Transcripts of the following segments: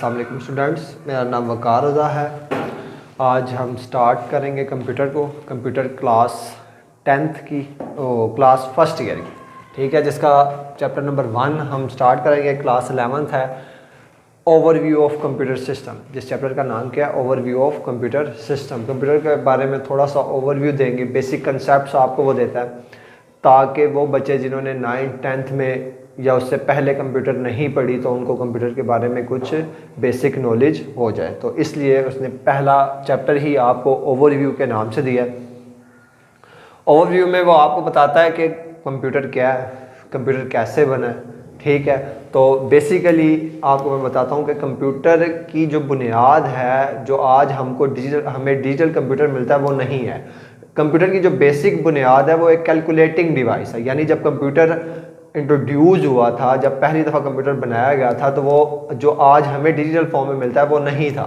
अस्सलाम वालेकुम स्टूडेंट्स, मेरा नाम वकार रज़ा है। आज हम स्टार्ट करेंगे कंप्यूटर क्लास 10th की क्लास फर्स्ट ईयर की, ठीक है, जिसका चैप्टर नंबर 1 हम स्टार्ट करेंगे। क्लास 11th है ओवरव्यू ऑफ कंप्यूटर सिस्टम। जिस चैप्टर का नाम क्या है? Overview of computer system. Computer के बारे में थोड़ा सा ओवरव्यू देंगे, बेसिक कंसेप्ट आपको वो देता है ताकि वो बच्चे जिन्होंने 9th 10th में या उससे पहले कंप्यूटर नहीं पढ़ी तो उनको कंप्यूटर के बारे में कुछ बेसिक नॉलेज हो जाए। तो इसलिए उसने पहला चैप्टर ही आपको ओवरव्यू के नाम से दिया। ओवरव्यू में वो आपको बताता है कि कंप्यूटर क्या है, कंप्यूटर कैसे बना है, ठीक है। तो बेसिकली आपको मैं बताता हूँ कि कंप्यूटर की जो बुनियाद है, जो आज हमें डिजिटल कंप्यूटर मिलता है, वो नहीं है। कंप्यूटर की जो बेसिक बुनियाद है वो एक कैलकुलेटिंग डिवाइस है। यानी जब कंप्यूटर इंट्रोड्यूस हुआ था, जब पहली दफ़ा कंप्यूटर बनाया गया था, तो वो जो आज हमें डिजिटल फॉर्म में मिलता है वो नहीं था।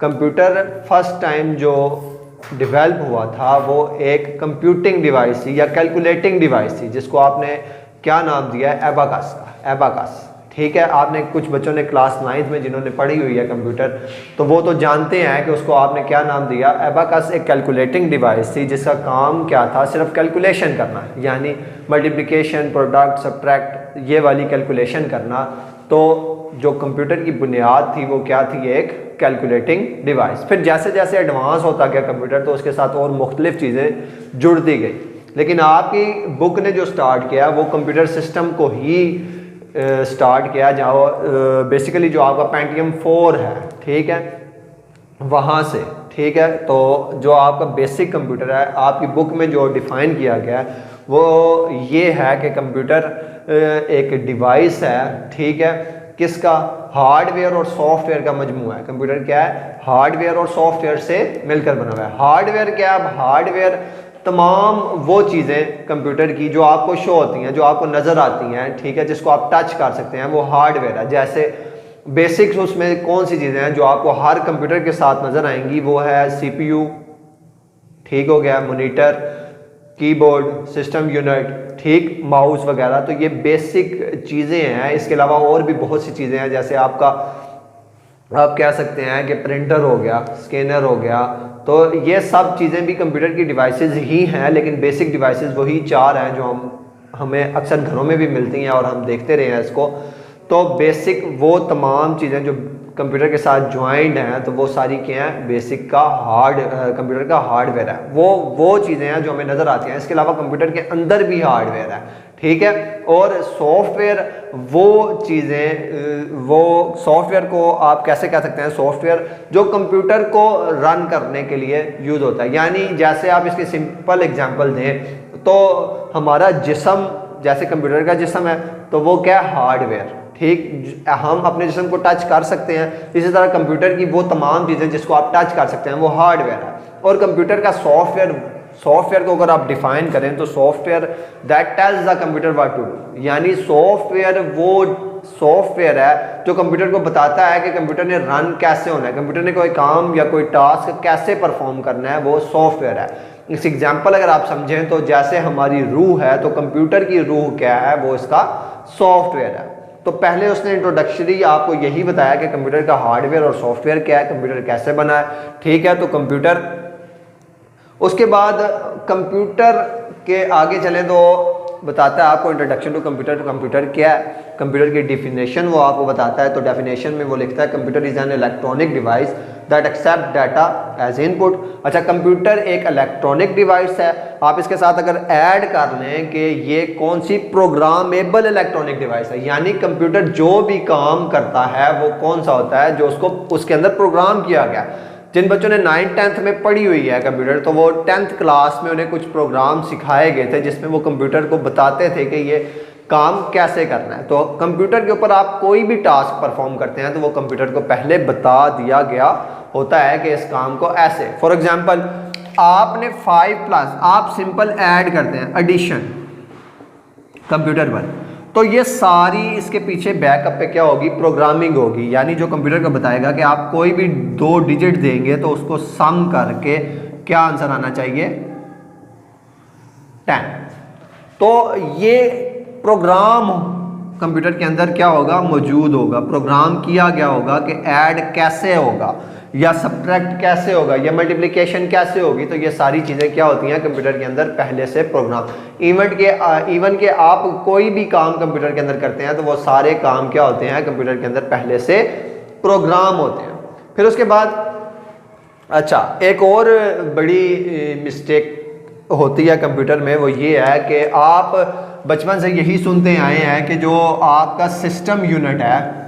कंप्यूटर फर्स्ट टाइम जो डेवलप हुआ था वो एक कंप्यूटिंग डिवाइस थी या कैलकुलेटिंग डिवाइस थी, जिसको आपने क्या नाम दिया है? एबाकस का, एबाकस, ठीक है। आपने कुछ बच्चों ने क्लास 9th में जिन्होंने पढ़ी हुई है कंप्यूटर, तो वो तो जानते हैं कि उसको आपने क्या नाम दिया? एबाकस एक कैलकुलेटिंग डिवाइस थी जिसका काम क्या था? सिर्फ कैलकुलेशन करना, यानी मल्टीप्लिकेशन, प्रोडक्ट, सब्ट्रैक्ट, ये वाली कैलकुलेशन करना। तो जो कंप्यूटर की बुनियाद थी वो क्या थी? एक कैलकुलेटिंग डिवाइस। फिर जैसे जैसे एडवांस होता गया कंप्यूटर, तो उसके साथ और मुख्तलिफ चीज़ें जुड़ती गई। लेकिन आपकी बुक ने जो स्टार्ट किया वो कंप्यूटर सिस्टम को ही स्टार्ट किया, जहाँ बेसिकली जो आपका पेंटियम 4 है, ठीक है, वहाँ से, ठीक है। तो जो आपका बेसिक कंप्यूटर है, आपकी बुक में जो डिफ़ाइन किया गया है वो ये है कि कंप्यूटर एक डिवाइस है, ठीक है, किसका? हार्डवेयर और सॉफ्टवेयर का मजमूआ है। कंप्यूटर क्या है? हार्डवेयर और सॉफ्टवेयर से मिलकर बना हुआ है। हार्डवेयर क्या है? अब हार्डवेयर तमाम वो चीज़ें कंप्यूटर की जो आपको शो होती हैं, जो आपको नज़र आती हैं, ठीक है, जिसको आप टच कर सकते हैं, वो हार्डवेयर है। जैसे बेसिक्स उसमें कौन सी चीज़ें हैं जो आपको हर कंप्यूटर के साथ नज़र आएंगी? वो है CPU, ठीक हो गया, मॉनिटर, कीबोर्ड, सिस्टम यूनिट, ठीक, माउस वगैरह। तो ये बेसिक चीज़ें हैं। इसके अलावा और भी बहुत सी चीज़ें हैं, जैसे आप कह सकते हैं कि प्रिंटर हो गया, स्कैनर हो गया। तो ये सब चीज़ें भी कंप्यूटर की डिवाइसेस ही हैं, लेकिन बेसिक डिवाइसेस वही 4 हैं जो हमें अक्सर घरों में भी मिलती हैं और हम देखते रहे हैं इसको। तो बेसिक वो तमाम चीज़ें जो कंप्यूटर के साथ ज्वाइंट हैं, तो वो सारी क्या हैं? बेसिक का कंप्यूटर का हार्डवेयर है। वो चीज़ें हैं जो हमें नज़र आती हैं। इसके अलावा कंप्यूटर के अंदर भी हार्डवेयर है, ठीक है। और सॉफ्टवेयर वो चीज़ें, वो सॉफ्टवेयर को आप कैसे कह सकते हैं? सॉफ्टवेयर जो कंप्यूटर को रन करने के लिए यूज़ होता है। यानी जैसे आप इसकी सिंपल एग्जांपल दें तो हमारा जिस्म, जैसे कंप्यूटर का जिस्म है, तो वो क्या है? हार्डवेयर, ठीक। हम अपने जिस्म को टच कर सकते हैं, इसी तरह कंप्यूटर की वो तमाम चीज़ें जिसको आप टच कर सकते हैं वो हार्डवेयर है। और कंप्यूटर का सॉफ्टवेयर को अगर आप डिफाइन करें तो software that tells the computer what to do. यानी सॉफ्टवेयर वो सॉफ्टवेयर है जो कंप्यूटर को बताता है कि कंप्यूटर ने रन कैसे होना है, कंप्यूटर ने कोई काम या कोई टास्क कैसे परफॉर्म करना है, वो सॉफ्टवेयर है। इस एग्जाम्पल अगर आप समझें तो जैसे हमारी रूह है, तो कंप्यूटर की रूह क्या है? वो इसका सॉफ्टवेयर है। तो पहले उसने इंट्रोडक्टरी आपको यही बताया कि कंप्यूटर का हार्डवेयर और सॉफ्टवेयर क्या है, कंप्यूटर कैसे बना है, ठीक है। तो कंप्यूटर, उसके बाद कंप्यूटर के आगे चले तो बताता है आपको इंट्रोडक्शन टू कंप्यूटर। कंप्यूटर क्या है? कंप्यूटर की डेफिनेशन वो आपको बताता है। तो डेफिनेशन में वो लिखता है computer is an electronic device that accept data as input. अच्छा, कंप्यूटर एक इलेक्ट्रॉनिक डिवाइस है। आप इसके साथ अगर ऐड कर लें कि ये कौन सी? प्रोग्रामेबल इलेक्ट्रॉनिक डिवाइस है। यानी कंप्यूटर जो भी काम करता है वो कौन सा होता है? जो उसको उसके अंदर प्रोग्राम किया गया। जिन बच्चों ने 9th 10th में पढ़ी हुई है कंप्यूटर, तो वो 10th क्लास में उन्हें कुछ प्रोग्राम सिखाए गए थे जिसमें वो कंप्यूटर को बताते थे कि ये काम कैसे करना है। तो कंप्यूटर के ऊपर आप कोई भी टास्क परफॉर्म करते हैं तो वो कंप्यूटर को पहले बता दिया गया होता है कि इस काम को ऐसे। फॉर एग्जाम्पल, आपने 5+ आप सिंपल ऐड करते हैं, एडिशन कंप्यूटर पर, तो ये सारी इसके पीछे बैकअप पे क्या होगी? प्रोग्रामिंग होगी। यानी जो कंप्यूटर को बताएगा कि आप कोई भी 2 डिजिट देंगे तो उसको सम करके क्या आंसर आना चाहिए? 10। तो ये प्रोग्राम कंप्यूटर के अंदर क्या होगा, मौजूद होगा, प्रोग्राम किया गया होगा कि ऐड कैसे होगा या सब्ट्रैक्ट कैसे होगा या मल्टीप्लिकेशन कैसे होगी। तो ये सारी चीज़ें क्या होती हैं कंप्यूटर के अंदर पहले से प्रोग्राम। इवन के आप कोई भी काम कंप्यूटर के अंदर करते हैं तो वो सारे काम क्या होते हैं कंप्यूटर के अंदर पहले से प्रोग्राम होते हैं। फिर उसके बाद अच्छा एक और बड़ी मिस्टेक होती है कंप्यूटर में, वो ये है कि आप बचपन से यही सुनते आए हैं कि जो आपका सिस्टम यूनिट है,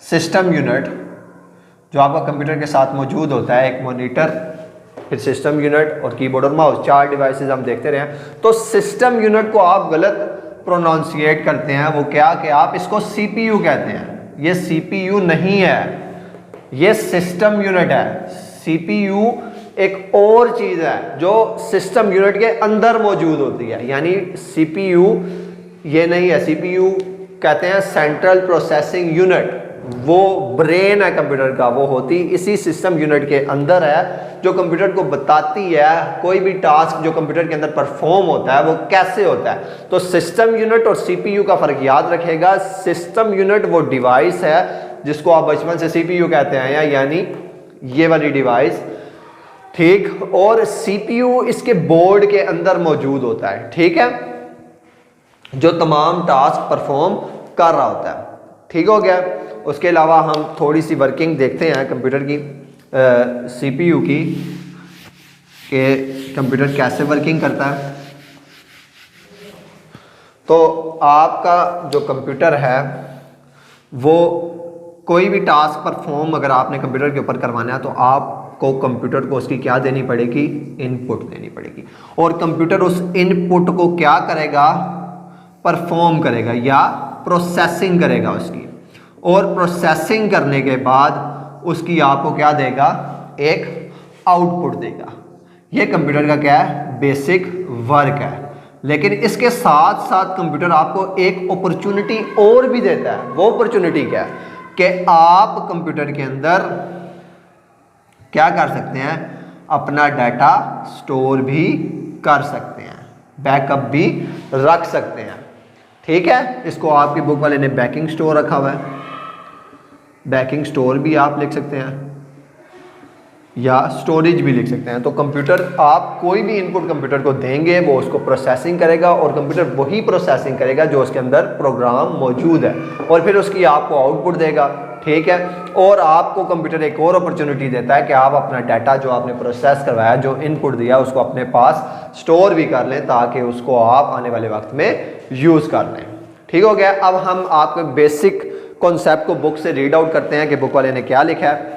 सिस्टम यूनिट जो आपका कंप्यूटर के साथ मौजूद होता है, एक मॉनिटर, फिर सिस्टम यूनिट और कीबोर्ड और माउस, 4 डिवाइसेस हम देखते रहे हैं। तो सिस्टम यूनिट को आप गलत प्रोनाउंसिएट करते हैं। वो क्या कि आप इसको सीपीयू कहते हैं। ये सीपीयू नहीं है, ये सिस्टम यूनिट है। सीपीयू एक और चीज़ है जो सिस्टम यूनिट के अंदर मौजूद होती है, यानी सीपीयू ये नहीं है। सीपीयू कहते हैं सेंट्रल प्रोसेसिंग यूनिट, वो ब्रेन है कंप्यूटर का, वो होती इसी सिस्टम यूनिट के अंदर है, जो कंप्यूटर को बताती है कोई भी टास्क जो कंप्यूटर के अंदर परफॉर्म होता है वो कैसे होता है। तो सिस्टम यूनिट और सीपीयू का फ़र्क याद रखेगा। सिस्टम यूनिट वो डिवाइस है जिसको आप बचपन से सीपीयू कहते हैं, यानी ये वाली डिवाइस, ठीक। और सीपीयू इसके बोर्ड के अंदर मौजूद होता है, ठीक है, जो तमाम टास्क परफॉर्म कर रहा होता है। ठीक हो गया। उसके अलावा हम थोड़ी सी वर्किंग देखते हैं कंप्यूटर की, सीपीयू की, कि कंप्यूटर कैसे वर्किंग करता है। तो आपका जो कंप्यूटर है वो कोई भी टास्क परफॉर्म अगर आपने कंप्यूटर के ऊपर करवाना है तो आपको कंप्यूटर को उसकी क्या देनी पड़ेगी, इनपुट देनी पड़ेगी। और कंप्यूटर उस इनपुट को क्या करेगा, परफॉर्म करेगा या प्रोसेसिंग करेगा उसकी। और प्रोसेसिंग करने के बाद उसकी आपको क्या देगा, एक आउटपुट देगा। ये कंप्यूटर का क्या है, बेसिक वर्क है। लेकिन इसके साथ साथ कंप्यूटर आपको एक अपॉर्चुनिटी और भी देता है। वो अपॉर्चुनिटी क्या है कि आप कंप्यूटर के अंदर क्या कर सकते हैं, अपना डाटा स्टोर भी कर सकते हैं, बैकअप भी रख सकते हैं। ठीक है, इसको आपकी बुक वाले ने बैकिंग स्टोर रखा हुआ है। बैकिंग स्टोर भी आप लिख सकते हैं या स्टोरेज भी लिख सकते हैं। तो कंप्यूटर, आप कोई भी इनपुट कंप्यूटर को देंगे वो उसको प्रोसेसिंग करेगा और कंप्यूटर वही प्रोसेसिंग करेगा जो उसके अंदर प्रोग्राम मौजूद है और फिर उसकी आपको आउटपुट देगा। ठीक है। और आपको कंप्यूटर एक और अपॉर्चुनिटी देता है कि आप अपना डाटा जो आपने प्रोसेस करवाया, जो इनपुट दिया, उसको अपने पास स्टोर भी कर लें ताकि उसको आप आने वाले वक्त में यूज़ कर लें। ठीक हो गया। अब हम आपके बेसिक कॉन्सेप्ट को बुक से रीड आउट करते हैं कि बुक वाले ने क्या लिखा है।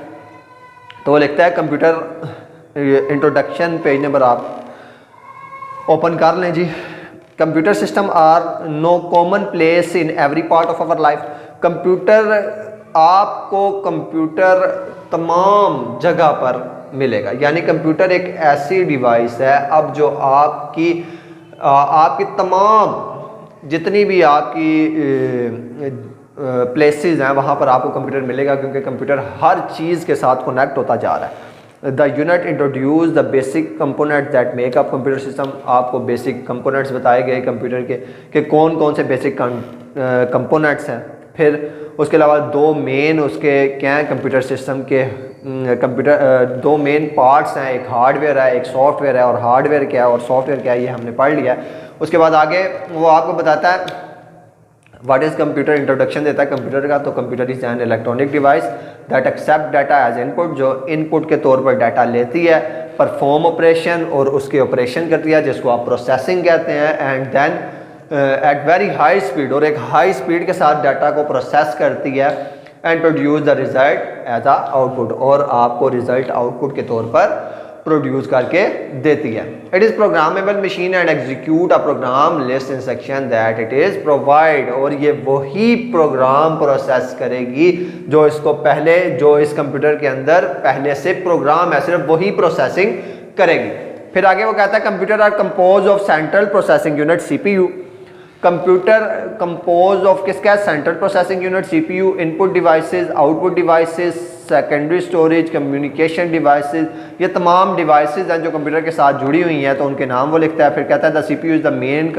तो वो लिखता है, कंप्यूटर इंट्रोडक्शन, पेज नंबर आप ओपन कर लें जी। Computer system are now commonplace in every part of our life. Computer, आपको कंप्यूटर तमाम जगह पर मिलेगा, यानी कंप्यूटर एक ऐसी डिवाइस है अब जो आपकी तमाम जितनी भी आपकी प्लेसेस हैं वहाँ पर आपको कंप्यूटर मिलेगा, क्योंकि कंप्यूटर हर चीज़ के साथ कनेक्ट होता जा रहा है। The unit introduce the basic component that make up computer system. आपको बेसिक कंपोनेंट्स बताए गए कंप्यूटर के कि कौन कौन से बेसिक कंपोनेंट्स हैं। फिर उसके अलावा दो मेन उसके क्या हैं कंप्यूटर सिस्टम के, दो मेन पार्ट्स हैं, एक हार्डवेयर है, एक सॉफ्टवेयर है। और हार्डवेयर क्या है और सॉफ्टवेयर क्या है ये हमने पढ़ लिया है। उसके बाद आगे वो आपको बताता है व्हाट इज़ कंप्यूटर, इंट्रोडक्शन देता है कंप्यूटर का। तो computer is an electronic device that accept data as input, जो इनपुट के तौर पर डाटा लेती है, परफॉर्म ऑपरेशन और उसके ऑपरेशन करती है जिसको आप प्रोसेसिंग कहते हैं, and then at very high speed, और एक हाई स्पीड के साथ डाटा को प्रोसेस करती है, and produce the result as a output, और आपको रिजल्ट आउटपुट के तौर पर प्रोड्यूस करके देती है। It is programmable machine and execute a program list instruction that it is provide, और ये वही प्रोग्राम प्रोसेस करेगी जो इसको पहले, जो इस कंप्यूटर के अंदर पहले से प्रोग्राम है, सिर्फ वही प्रोसेसिंग करेगी। फिर आगे वो कहता है computer are compose of central processing unit CPU. Computer compose of किसका है, central processing unit CPU, input devices, output devices, secondary storage, communication devices, ये तमाम डिवाइसेस हैं जो कंप्यूटर के साथ जुड़ी हुई हैं, तो उनके नाम वो लिखता है। फिर कहता है the CPU is the main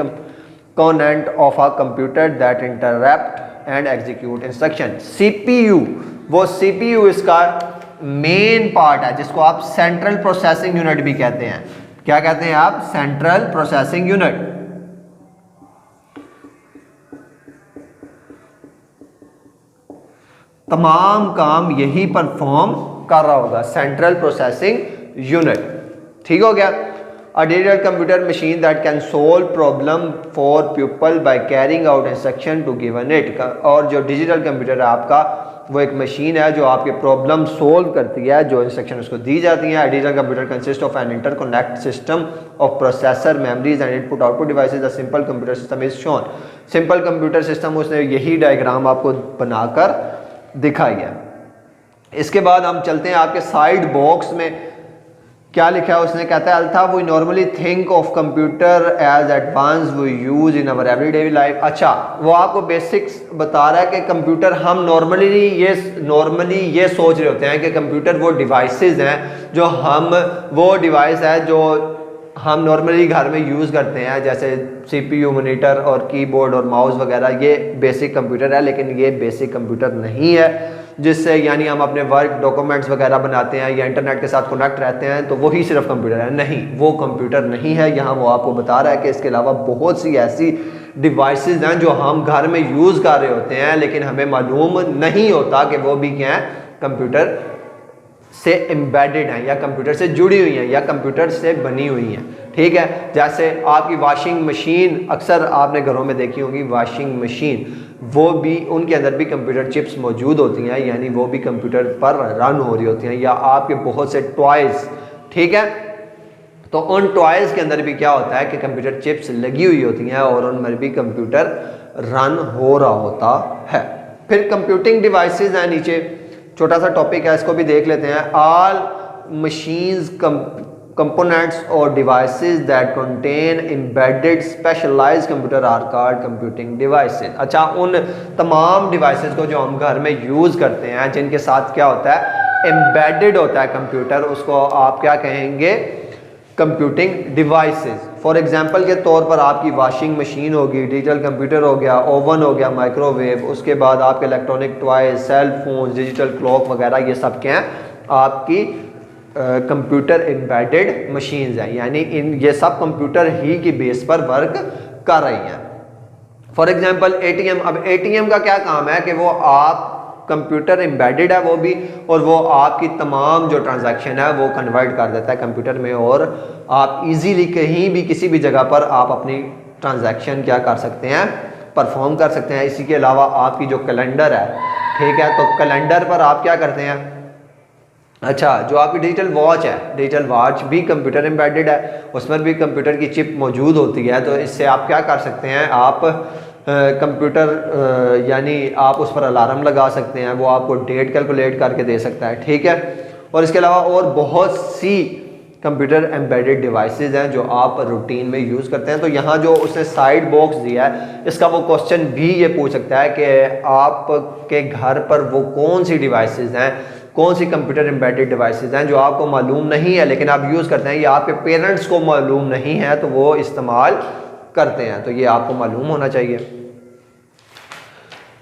component of a computer that interrupt and execute instruction। CPU, वो CPU इसका मेन पार्ट है जिसको आप सेंट्रल प्रोसेसिंग यूनिट भी कहते हैं। क्या कहते हैं आप? Central processing unit. तमाम काम यही परफॉर्म कर रहा होगा, सेंट्रल प्रोसेसिंग यूनिट। ठीक हो गया। A digital computer machine that can solve problem for people by carrying out instruction to given it। और जो डिजिटल कंप्यूटर है आपका, वो एक मशीन है जो आपके प्रॉब्लम सोल्व करती है, जो इंस्ट्रक्शन उसको दी जाती हैं। Digital computer consist of an interconnect system of processor, memories and input output devices. The simple computer system is shown. Simple computer system, उसने यही डायग्राम आपको बनाकर दिखाई है। इसके बाद हम चलते हैं आपके साइड बॉक्स में क्या लिखा है। उसने कहता है although we normally think of computer as advance we use in our everyday life. अच्छा, वो आपको बेसिक्स बता रहा है कि कंप्यूटर हम नॉर्मली ये सोच रहे होते हैं कि कंप्यूटर वो डिवाइसेस हैं जो वो डिवाइस है जो हम नॉर्मली घर में यूज़ करते हैं, जैसे CPU, मॉनिटर और कीबोर्ड और माउस वगैरह, ये बेसिक कंप्यूटर है। लेकिन ये बेसिक कंप्यूटर नहीं है जिससे यानी हम अपने वर्क डॉक्यूमेंट्स वगैरह बनाते हैं या इंटरनेट के साथ कनेक्ट रहते हैं तो वही सिर्फ कंप्यूटर है। नहीं, वो कंप्यूटर नहीं है। यहाँ वो आपको बता रहा है कि इसके अलावा बहुत सी ऐसी डिवाइसेस हैं जो हम घर में यूज़ कर रहे होते हैं लेकिन हमें मालूम नहीं होता कि वो भी क्या है, कंप्यूटर से एम्बेडेड हैं या कंप्यूटर से जुड़ी हुई हैं या कंप्यूटर से बनी हुई हैं। ठीक है। जैसे आपकी वॉशिंग मशीन, अक्सर आपने घरों में देखी होगी वॉशिंग मशीन, वो भी उनके अंदर भी कंप्यूटर चिप्स मौजूद होती हैं, यानी वो भी कंप्यूटर पर रन हो रही होती हैं। या आपके बहुत से टॉयज़, ठीक है, तो उन टॉयज़ के अंदर भी क्या होता है कि कंप्यूटर चिप्स लगी हुई होती हैं और उनमें भी कंप्यूटर रन हो रहा होता है। फिर कंप्यूटिंग डिवाइसेस हैं, नीचे छोटा सा टॉपिक है, इसको भी देख लेते हैं। All machines components or devices that contain embedded specialized computer are called computing devices। अच्छा, उन तमाम डिवाइसेस को जो हम घर में यूज़ करते हैं जिनके साथ क्या होता है, एम्बेडेड होता है कंप्यूटर, उसको आप क्या कहेंगे, कंप्यूटिंग डिवाइसेस। फॉर एग्जांपल के तौर पर आपकी वॉशिंग मशीन होगी, डिजिटल कंप्यूटर हो गया, ओवन हो गया, माइक्रोवेव, उसके बाद आपके electronic toys, cell phone, digital clock वगैरह, ये सब क्या हैं, आपकी कंप्यूटर एम्बेडेड मशीन्स हैं, यानी ये सब कंप्यूटर ही की बेस पर वर्क कर रही हैं। For example ATM। अब ATM का क्या काम है कि वो आप कंप्यूटर एम्बेडेड है वो भी, और वो आपकी तमाम जो ट्रांजैक्शन है वो कन्वर्ट कर देता है कंप्यूटर में, और आप इजीली कहीं भी किसी भी जगह पर आप अपनी ट्रांजैक्शन क्या कर सकते हैं, परफॉर्म कर सकते हैं। इसी के अलावा आपकी जो कैलेंडर है, ठीक है, तो कैलेंडर पर आप क्या करते हैं, अच्छा, जो आपकी डिजिटल वॉच है, डिजिटल वॉच भी कंप्यूटर एम्बेडेड है, उसमें भी कंप्यूटर की चिप मौजूद होती है। तो इससे आप क्या कर सकते हैं, आप कंप्यूटर यानी आप उस पर अलार्म लगा सकते हैं, वो आपको डेट कैलकुलेट करके दे सकता है, ठीक है। और इसके अलावा और बहुत सी कंप्यूटर एम्बेडेड डिवाइसेस हैं जो आप रूटीन में यूज़ करते हैं। तो यहाँ जो उसने साइड बॉक्स दिया है, इसका वो क्वेश्चन भी ये पूछ सकता है कि आपके घर पर वो कौन सी डिवाइसेस हैं, कौन सी कंप्यूटर एम्बेडेड डिवाइसेस हैं जो आपको मालूम नहीं है लेकिन आप यूज़ करते हैं, या आपके पेरेंट्स को मालूम नहीं है तो वो इस्तेमाल करते हैं। तो ये आपको मालूम होना चाहिए।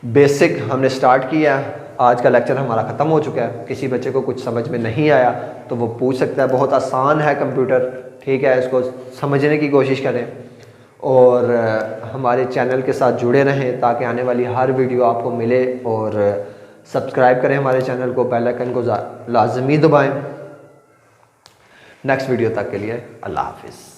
बेसिक हमने स्टार्ट किया है, आज का लेक्चर हमारा ख़त्म हो चुका है। किसी बच्चे को कुछ समझ में नहीं आया तो वो पूछ सकता है, बहुत आसान है कंप्यूटर, ठीक है, इसको समझने की कोशिश करें और हमारे चैनल के साथ जुड़े रहें ताकि आने वाली हर वीडियो आपको मिले, और सब्सक्राइब करें हमारे चैनल को, बेल आइकन को लाजमी दबाएं। नेक्स्ट वीडियो तक के लिए अल्लाह हाफिज़।